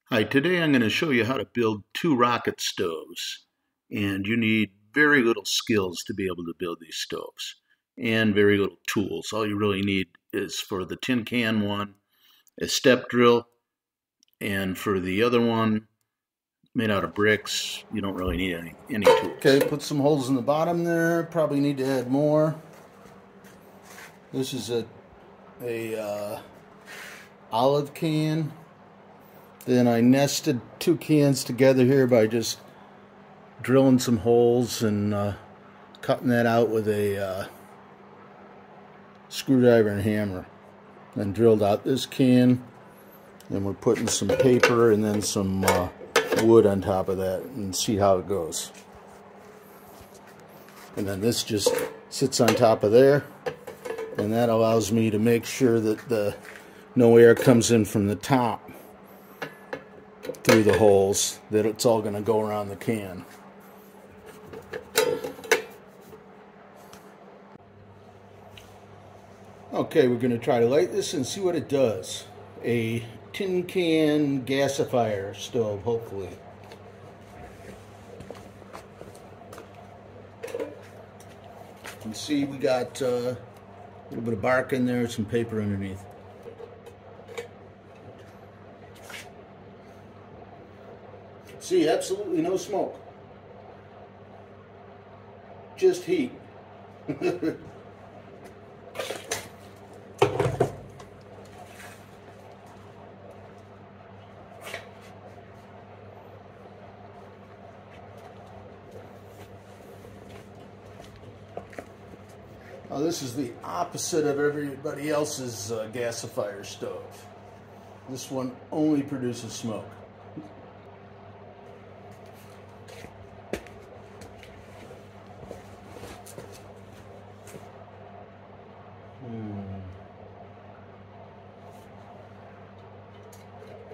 Hi, today I'm going to show you how to build two rocket stoves. And you need very little skills to be able to build these stoves and very little tools. All you really need is for the tin can one, a step drill, and for the other one, made out of bricks, you don't really need any tools. Okay, put some holes in the bottom there. Probably need to add more. This is a olive can. Then I nested two cans together here by just drilling some holes and cutting that out with a screwdriver and hammer. Then drilled out this can. Then we're putting some paper and then some wood on top of that and see how it goes. And then this just sits on top of there, and that allows me to make sure that no air comes in from the top through the holes, that it's all going to go around the can. Okay, we're going to try to light this and see what it does. A tin can gasifier stove, hopefully. You can see we got a little bit of bark in there, some paper underneath. See, absolutely no smoke. Just heat. Now this is the opposite of everybody else's gasifier stove. This one only produces smoke.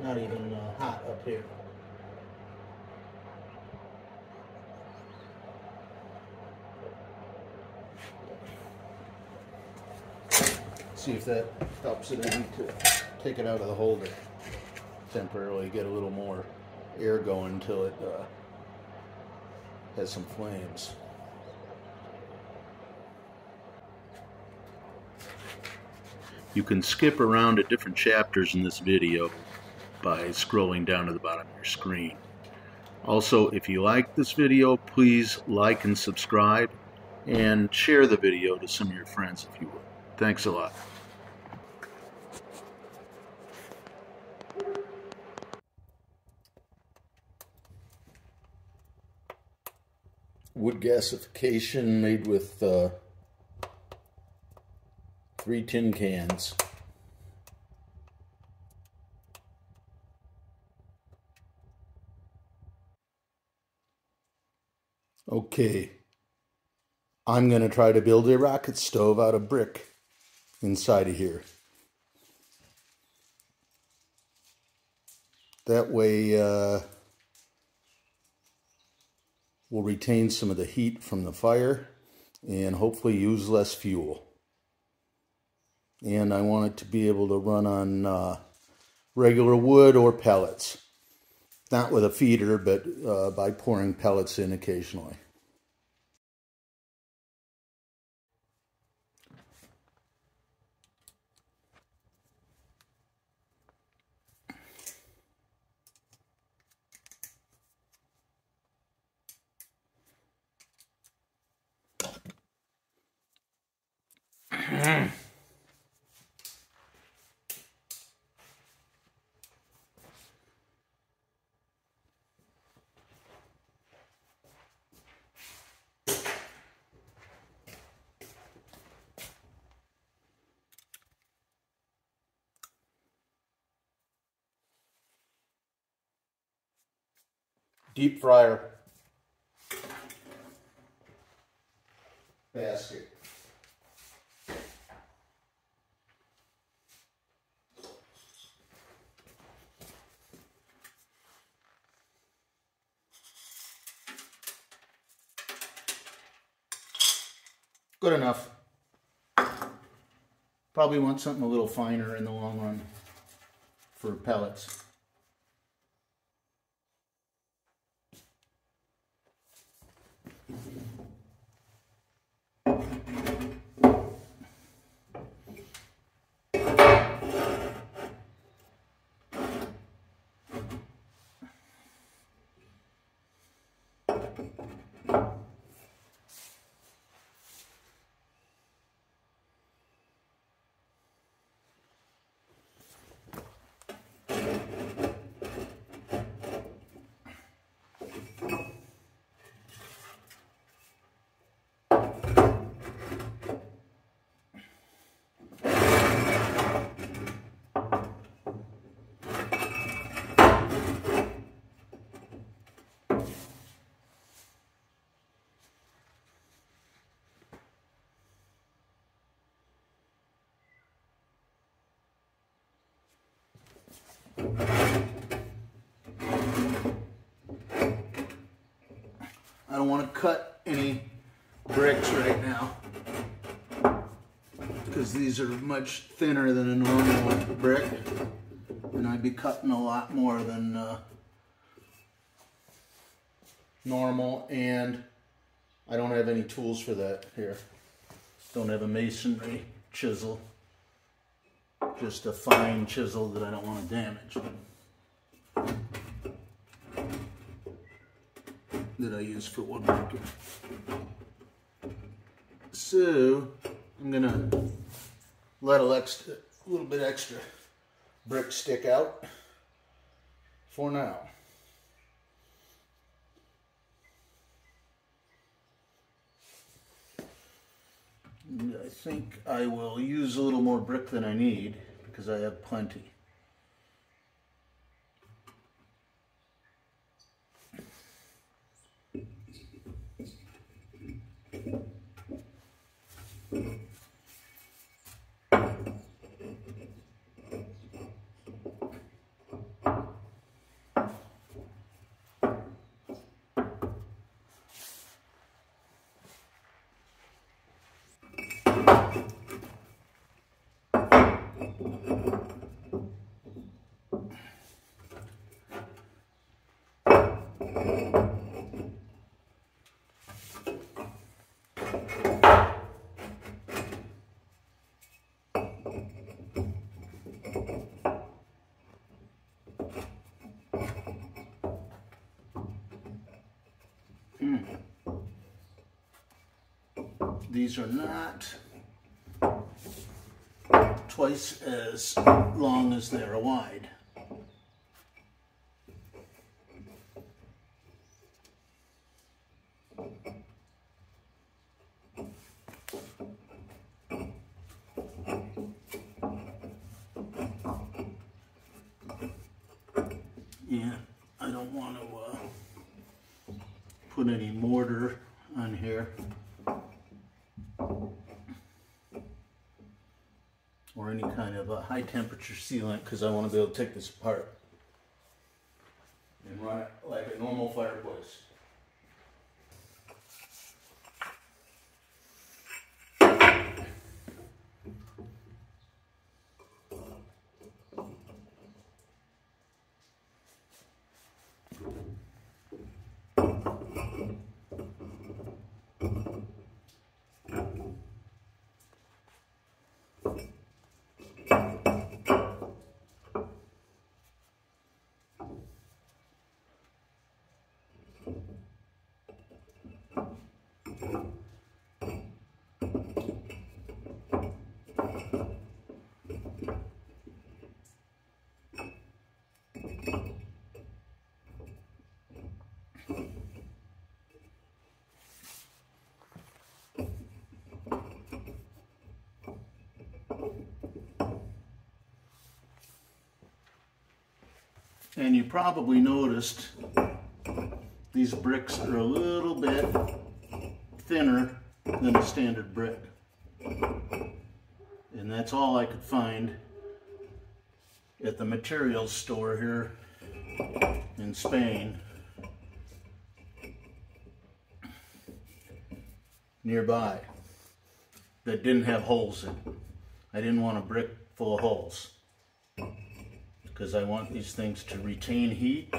Not even hot up here. See if that helps it. I need to take it out of the holder temporarily, get a little more air going until it has some flames. You can skip around to different chapters in this video by scrolling down to the bottom of your screen. Also, if you like this video, please like and subscribe, and share the video to some of your friends if you would. Thanks a lot. Wood gasification made with 3 tin cans. Okay, I'm going to try to build a rocket stove out of brick inside of here. That way we'll retain some of the heat from the fire and hopefully use less fuel. And I want it to be able to run on regular wood or pellets. Not with a feeder, but by pouring pellets in occasionally. Deep fryer basket. Good enough. Probably want something a little finer in the long run for pellets. I don't want to cut any bricks right now because these are much thinner than a normal brick, and I'd be cutting a lot more than normal, and I don't have any tools for that here. Don't have a masonry chisel, just a fine chisel that I don't want to damage, that I use for woodworking. So I'm gonna let a little bit extra brick stick out for now. And I think I will use a little more brick than I need because I have plenty. These are not twice as long as they are wide. Yeah, I don't want to put any mortar on here or any kind of a high temperature sealant, because I want to be able to take this apart and run it like a normal fireplace. And you probably noticed these bricks are a little bit thinner than a standard brick. And that's all I could find at the materials store here in Spain nearby that didn't have holes in it. I didn't want a brick full of holes, because I want these things to retain heat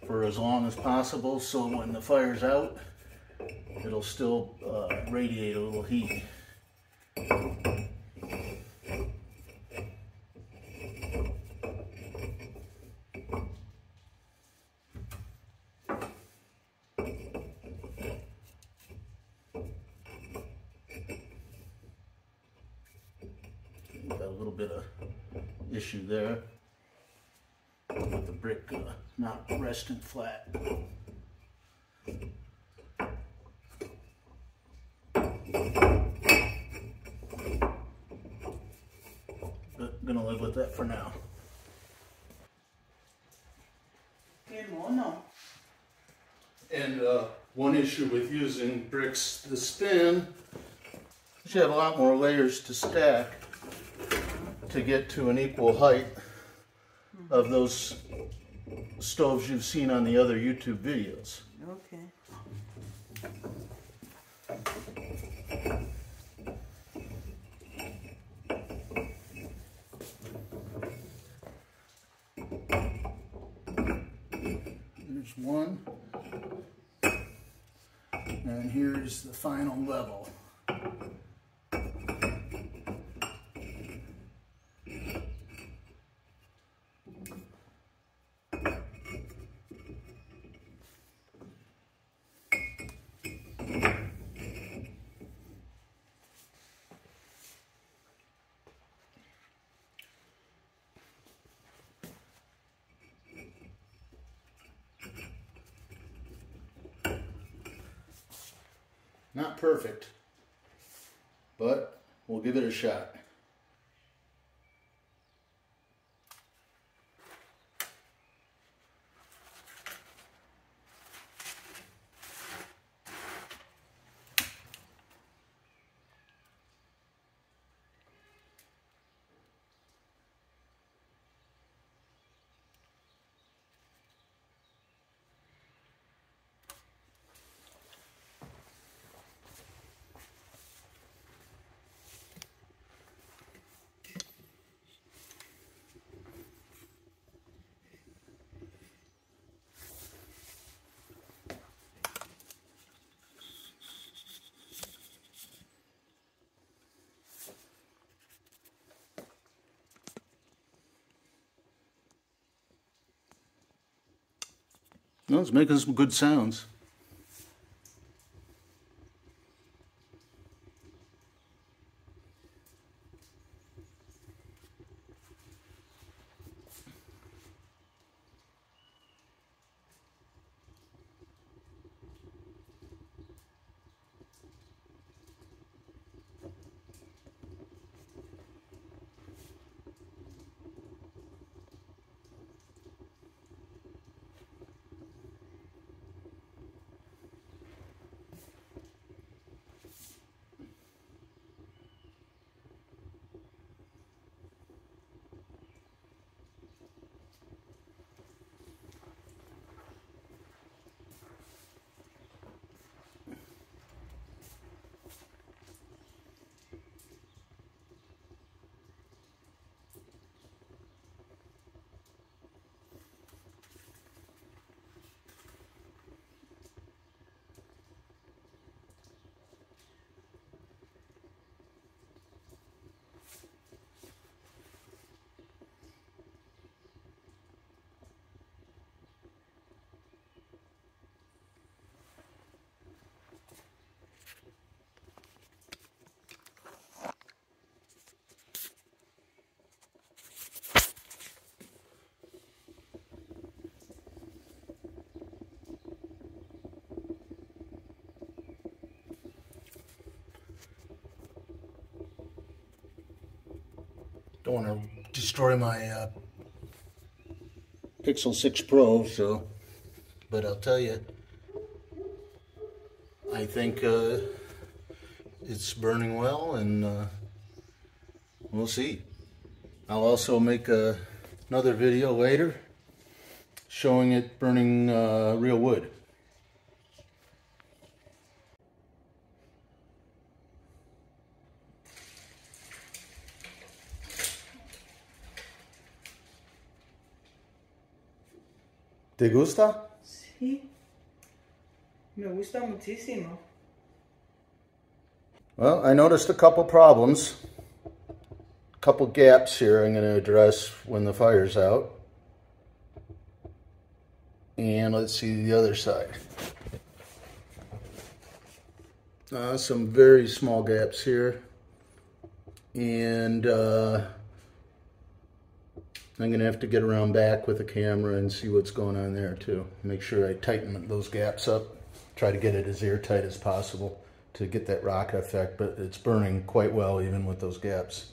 for as long as possible, so when the fire's out, it'll still radiate a little heat. issue there with the brick not resting flat. But gonna live with that for now. And one issue with using bricks to spin is you have a lot more layers to stack to get to an equal height of those stoves you've seen on the other YouTube videos. Okay. There's one. And here's the final level. Not perfect, but we'll give it a shot. No, it's making some good sounds. Don't want to destroy my Pixel 6 Pro, but I'll tell you, I think it's burning well, and we'll see. I'll also make another video later showing it burning real wood. ¿Te gusta? Sí. Me gusta muchísimo. Well, I noticed a couple problems. A couple gaps here I'm going to address when the fire's out. And let's see the other side. Some very small gaps here. And I'm going to have to get around back with the camera and see what's going on there too. Make sure I tighten those gaps up. Try to get it as airtight as possible to get that rocket effect, but it's burning quite well even with those gaps.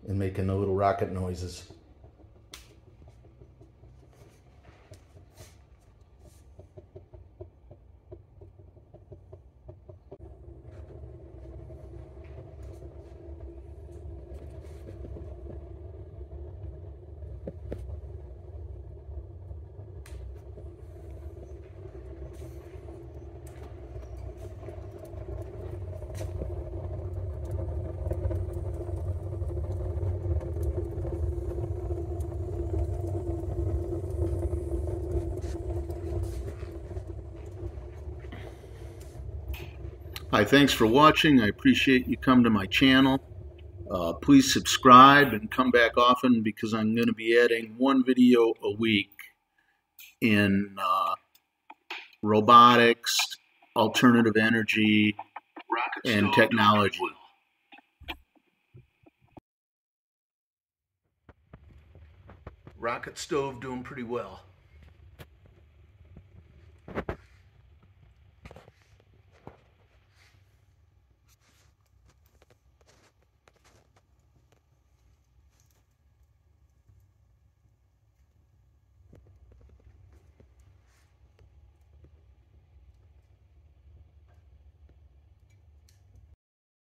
And making the little rocket noises. Hi, thanks for watching. I appreciate you come to my channel. Please subscribe and come back often because I'm going to be adding one video a week in robotics, alternative energy, and technology. Rocket stove doing pretty well.